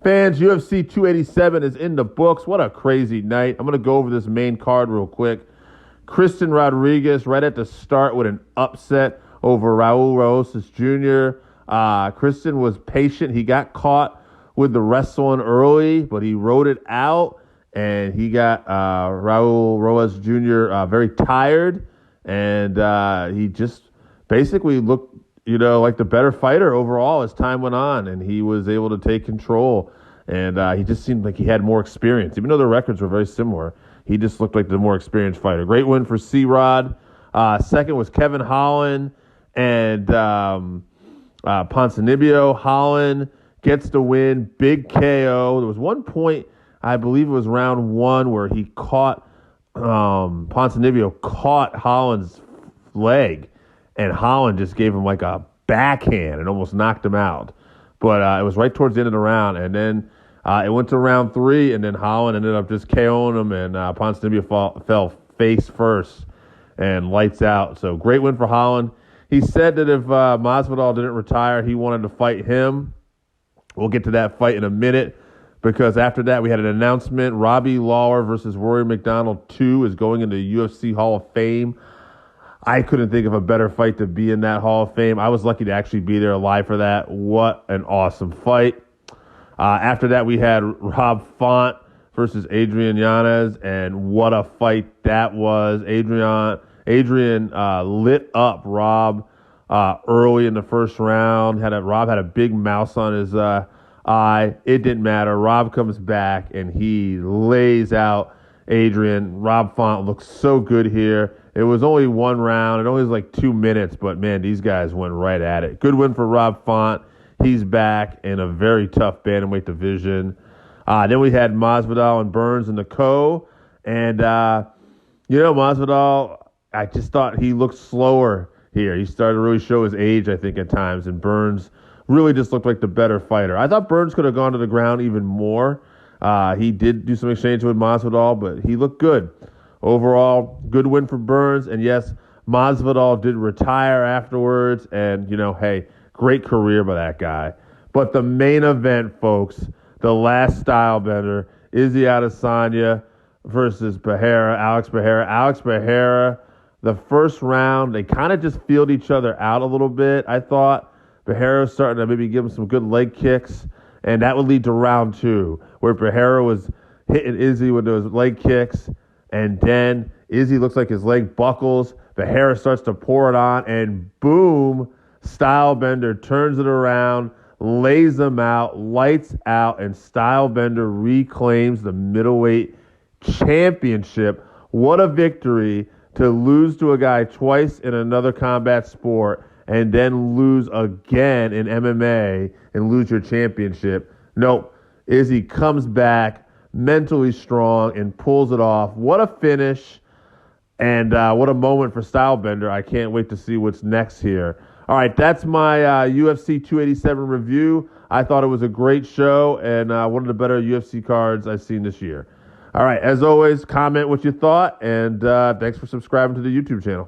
Fans, UFC 287 is in the books. What a crazy night. I'm going to go over this main card real quick. Kristen Rodriguez right at the start with an upset over Raul Rosas Jr. Kristen was patient. He got caught with the wrestling early, but he rode it out, and he got Raul Rosas Jr. Very tired, and he just basically looked like the better fighter overall as time went on, and he was able to take control, and he just seemed like he had more experience. Even though the records were very similar, he just looked like the more experienced fighter. Great win for C-Rod. Second was Kevin Holland and Ponzinibbio. Holland gets the win, big KO. There was one point, I believe it was round one, where he caught, Ponzinibbio caught Holland's leg, and Holland just gave him like a backhand and almost knocked him out. But it was right towards the end of the round. And then it went to round three, and then Holland ended up just KOing him, and Ponzinibbio fell face first and lights out. So great win for Holland. He said that if Masvidal didn't retire, he wanted to fight him. We'll get to that fight in a minute, because after that we had an announcement. Robbie Lawler versus Rory McDonald 2 is going into the UFC Hall of Fame. I couldn't think of a better fight to be in that Hall of Fame. I was lucky to actually be there live for that. What an awesome fight. After that, we had Rob Font versus Adrian Yanez, and what a fight that was. Adrian lit up Rob early in the first round. Rob had a big mouse on his eye. It didn't matter. Rob comes back, and he lays out Adrian. Rob Font looks so good here. It was only one round. It only was like 2 minutes, but, man, these guys went right at it. Good win for Rob Font. He's back in a very tough bantamweight division. Then we had Masvidal and Burns in the co. And, Masvidal, I just thought he looked slower here. He started to really show his age, I think, at times. And Burns really just looked like the better fighter. I thought Burns could have gone to the ground even more. He did do some exchange with Masvidal, but he looked good. Overall, good win for Burns. And, yes, Masvidal did retire afterwards. And, hey, great career by that guy. But the main event, folks, the last style bender, Izzy Adesanya versus Pereira, Alex Pereira. Alex Pereira, the first round, they kind of just filled each other out a little bit. I thought Pereira was starting to maybe give him some good leg kicks, and that would lead to round two, where Pereira was hitting Izzy with those leg kicks, and then Izzy looks like his leg buckles. Pereira starts to pour it on, and boom, Stylebender turns it around, lays them out, lights out, and Stylebender reclaims the middleweight championship. What a victory to lose to a guy twice in another combat sport and then lose again in MMA and lose your championship. Nope. Izzy comes back mentally strong and pulls it off. What a finish, and what a moment for Stylebender. I can't wait to see what's next here. All right, that's my UFC 287 review. I thought it was a great show and one of the better UFC cards I've seen this year. All right, as always, comment what you thought, and thanks for subscribing to the YouTube channel.